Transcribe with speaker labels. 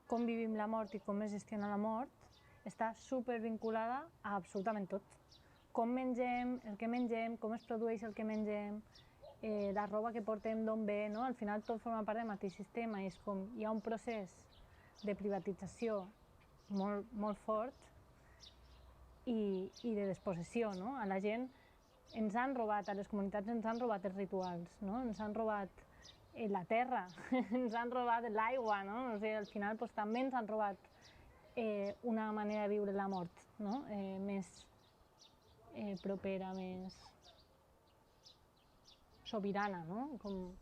Speaker 1: com vivim la mort i com es gestiona la mort està supervinculada a absolutament tot. Com mengem, el que mengem, com es produeix el que mengem, la roba que portem, d'on ve, no? Al final tot forma part del mateix sistema i és com hi ha un procés de privatització molt, molt fort i de despossessió, no? A la gent ens han robat, a les comunitats ens han robat els rituals, no? Ens han robat la terra, ens han robat l'aigua, no? O sigui, al final doncs, també ens han robat una manera de viure la mort, no? Més propera, més sobirana, no? Com